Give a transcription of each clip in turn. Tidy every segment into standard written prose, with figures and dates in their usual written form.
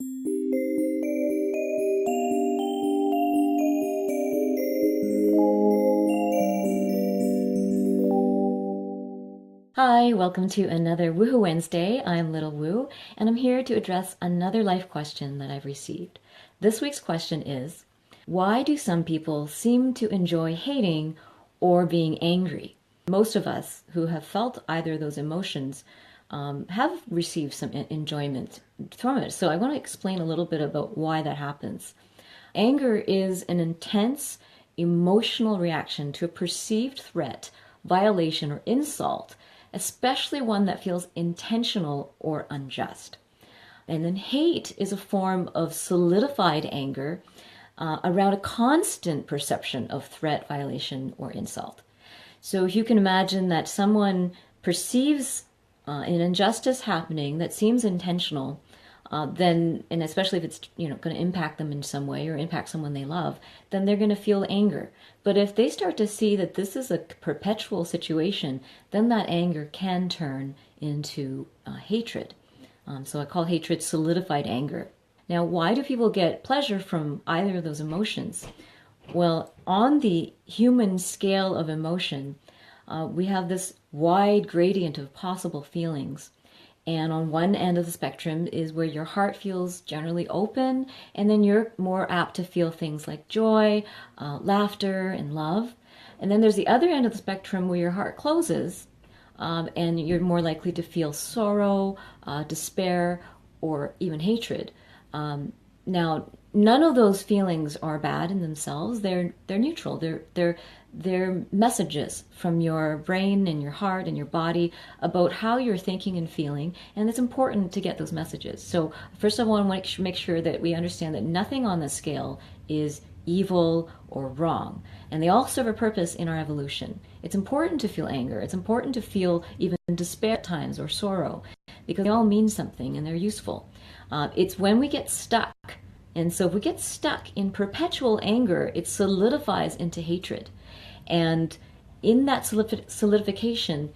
Hi, welcome to another Woohoo Wednesday. I'm Little Woo, and I'm here to address another life question that I've received. This week's question is, why do some people seem to enjoy hating or being angry? Most of us who have felt either of those emotions have received some enjoyment from it. So I want to explain a little bit about why that happens. Anger is an intense emotional reaction to a perceived threat, violation, or insult, especially one that feels intentional or unjust. And then hate is a form of solidified anger around a constant perception of threat, violation, or insult. So if you can imagine that someone perceives an injustice happening that seems intentional, then, and especially if it's going to impact them in some way or impact someone they love, then they're going to feel anger. But if they start to see that this is a perpetual situation, then that anger can turn into hatred. So I call hatred solidified anger. Now, why do people get pleasure from either of those emotions? Well, on the human scale of emotion, we have this wide gradient of possible feelings. And on one end of the spectrum is where your heart feels generally open, and then you're more apt to feel things like joy, laughter, and love. And then there's the other end of the spectrum where your heart closes, and you're more likely to feel sorrow, despair, or even hatred. Now, none of those feelings are bad in themselves. They're neutral. They're messages from your brain and your heart and your body about how you're thinking and feeling, and it's important to get those messages. So first of all, I want to make sure that we understand that nothing on the scale is evil or wrong, and they all serve a purpose in our evolution. It's important to feel anger. It's important to feel even despair at times or sorrow, because they all mean something and they're useful. It's when we get stuck. And so if we get stuck in perpetual anger, it solidifies into hatred. And in that solidification,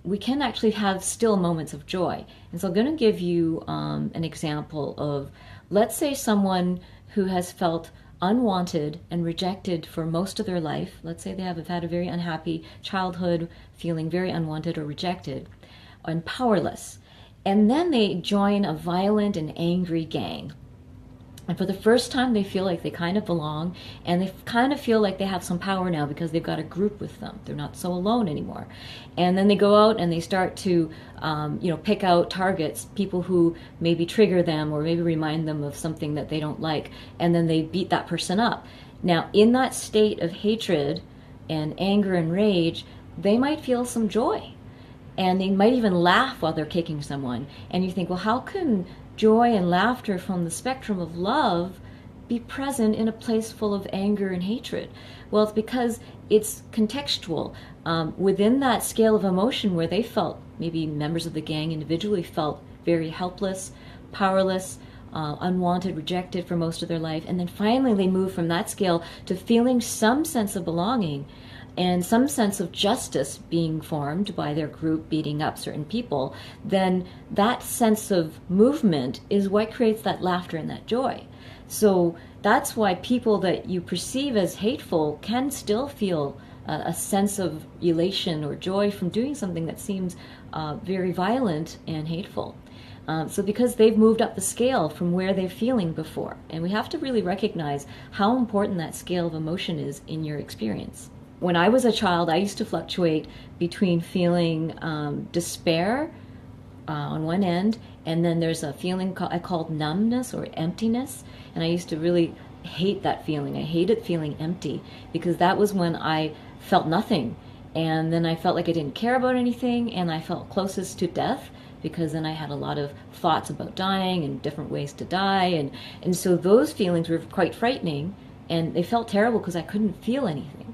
we can actually have still moments of joy. And so I'm going to give you an example of, let's say someone who has felt unwanted and rejected for most of their life. Let's say they have had a very unhappy childhood, feeling very unwanted or rejected and powerless. And then they join a violent and angry gang. And for the first time, they feel like they kind of belong, and they kind of feel like they have some power now because they've got a group with them. They're not so alone anymore. And then they go out and they start to, pick out targets, people who maybe trigger them or maybe remind them of something that they don't like, and then they beat that person up. Now, in that state of hatred and anger and rage, they might feel some joy. And they might even laugh while they're kicking someone. And you think, well, how can joy and laughter from the spectrum of love be present in a place full of anger and hatred? Well, it's because it's contextual. Within that scale of emotion where they felt, maybe members of the gang individually felt very helpless, powerless, unwanted, rejected for most of their life. And then finally they move from that scale to feeling some sense of belonging and some sense of justice being formed by their group beating up certain people. Then that sense of movement is what creates that laughter and that joy. So that's why people that you perceive as hateful can still feel a sense of elation or joy from doing something that seems very violent and hateful. So because they've moved up the scale from where they're feeling before. And we have to really recognize how important that scale of emotion is in your experience. When I was a child, I used to fluctuate between feeling despair on one end, and then there's a feeling I called numbness or emptiness, and I used to really hate that feeling. I hated feeling empty because that was when I felt nothing, and then I felt like I didn't care about anything, and I felt closest to death because then I had a lot of thoughts about dying and different ways to die, and so those feelings were quite frightening, and they felt terrible because I couldn't feel anything.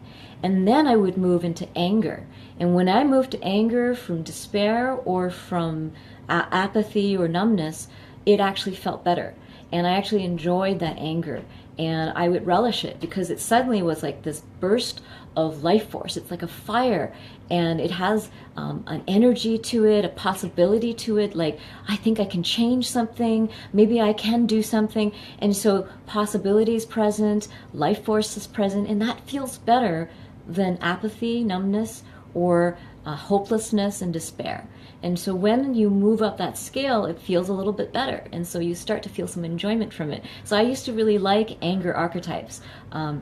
And then I would move into anger. And when I moved to anger from despair or from apathy or numbness, it actually felt better. And I actually enjoyed that anger. and I would relish it because it suddenly was like this burst of life force. It's like a fire, and it has an energy to it, a possibility to it. Like, I think I can change something. Maybe I can do something. And so possibility is present, life force is present, and that feels better than apathy, numbness, or hopelessness and despair. And so when you move up that scale, it feels a little bit better. And so you start to feel some enjoyment from it. So I used to really like anger archetypes,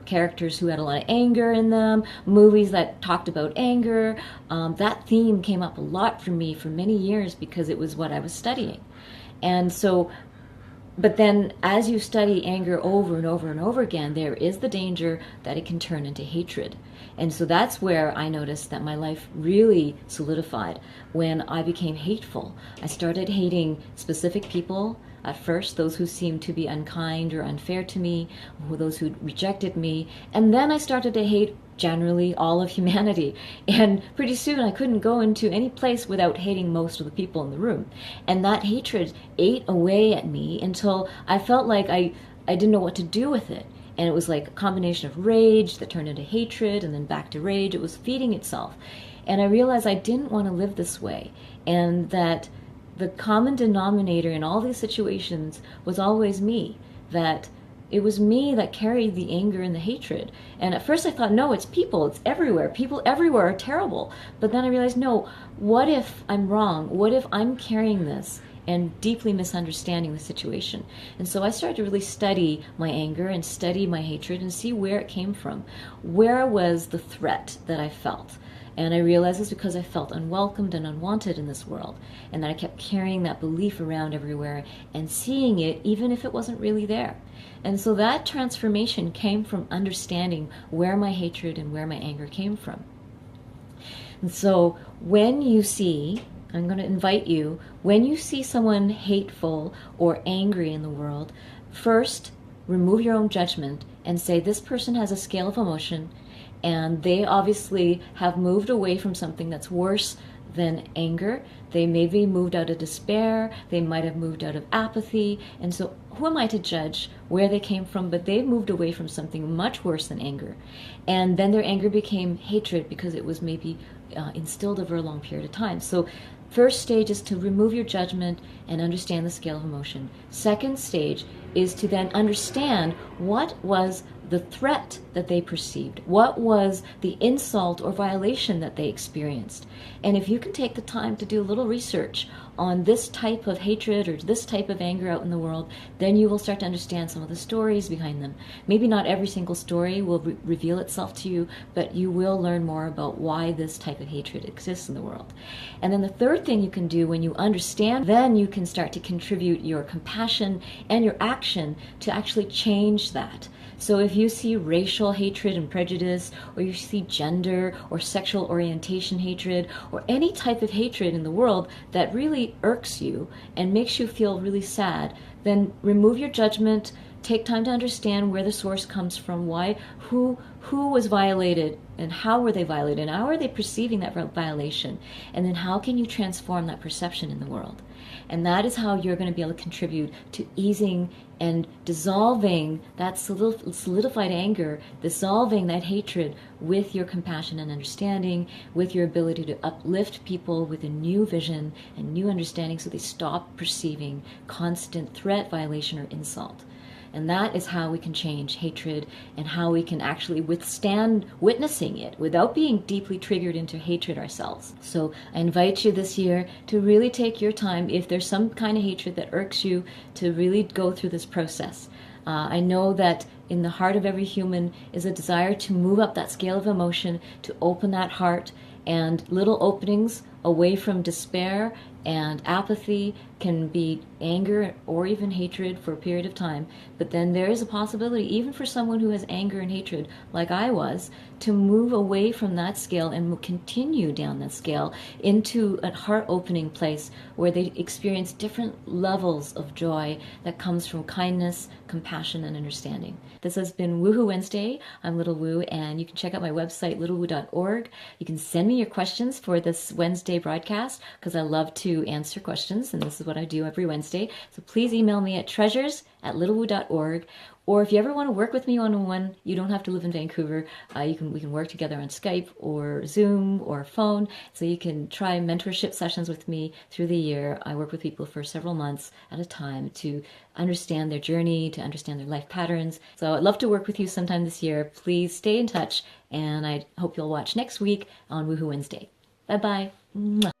characters who had a lot of anger in them, movies that talked about anger. That theme came up a lot for me for many years because it was what I was studying. And so, but then as you study anger over and over and over again, there is the danger that it can turn into hatred. And so that's where I noticed that my life really solidified when I became hateful. I started hating specific people at first, those who seemed to be unkind or unfair to me, or those who rejected me. And then I started to hate generally all of humanity. And pretty soon I couldn't go into any place without hating most of the people in the room. And that hatred ate away at me until I felt like I didn't know what to do with it. And it was like a combination of rage that turned into hatred and then back to rage. It was feeding itself. And I realized I didn't want to live this way. And that the common denominator in all these situations was always me. That it was me that carried the anger and the hatred. And at first I thought, no, it's people. It's everywhere. People everywhere are terrible. But then I realized, no, what if I'm wrong? What if I'm carrying this and deeply misunderstanding the situation? And so I started to really study my anger and study my hatred and see where it came from. Where was the threat that I felt? And I realized it's because I felt unwelcomed and unwanted in this world, and that I kept carrying that belief around everywhere and seeing it even if it wasn't really there. And so that transformation came from understanding where my hatred and where my anger came from. And so when you see, I'm going to invite you, when you see someone hateful or angry in the world, first remove your own judgment and say, this person has a scale of emotion, and they obviously have moved away from something that's worse than anger. They maybe moved out of despair. They might have moved out of apathy. And so who am I to judge where they came from? But they've moved away from something much worse than anger. And then their anger became hatred because it was maybe instilled over a long period of time. So first stage is to remove your judgment and understand the scale of emotion. Second stage is to then understand what was the threat that they perceived. What was the insult or violation that they experienced? And if you can take the time to do a little research on this type of hatred or this type of anger out in the world, then you will start to understand some of the stories behind them. Maybe not every single story will reveal itself to you, but you will learn more about why this type of hatred exists in the world. And then the third thing you can do when you understand, then you can start to contribute your compassion and your action to actually change that. So if you see racial hatred and prejudice, or you see gender or sexual orientation hatred, or any type of hatred in the world that really irks you and makes you feel really sad, then remove your judgment, take time to understand where the source comes from, why, who was violated, and how were they violated, and how are they perceiving that violation, and then how can you transform that perception in the world. And that is how you're going to be able to contribute to easing and dissolving that solidified anger, dissolving that hatred with your compassion and understanding, with your ability to uplift people with a new vision and new understanding so they stop perceiving constant threat, violation, or insult. And that is how we can change hatred and how we can actually withstand witnessing it without being deeply triggered into hatred ourselves. So I invite you this year to really take your time, if there's some kind of hatred that irks you, to really go through this process. I know that in the heart of every human is a desire to move up that scale of emotion, to open that heart, and little openings away from despair and apathy can be anger or even hatred for a period of time. But then there is a possibility, even for someone who has anger and hatred, like I was, to move away from that scale and continue down that scale into a heart-opening place where they experience different levels of joy that comes from kindness, compassion, and understanding. This has been Woohoo Wednesday. I'm Little Woo, and you can check out my website, littlewoo.org. You can send me your questions for this Wednesday broadcast, because I love to to answer questions, and this is what I do every Wednesday. So please email me at treasures@littlewoo.org. Or if you ever want to work with me one-on-one, you don't have to live in Vancouver. We can work together on Skype or Zoom or phone. So you can try mentorship sessions with me through the year. I work with people for several months at a time to understand their journey, to understand their life patterns. So I'd love to work with you sometime this year. Please stay in touch, and I hope you'll watch next week on Woohoo Wednesday. Bye-bye.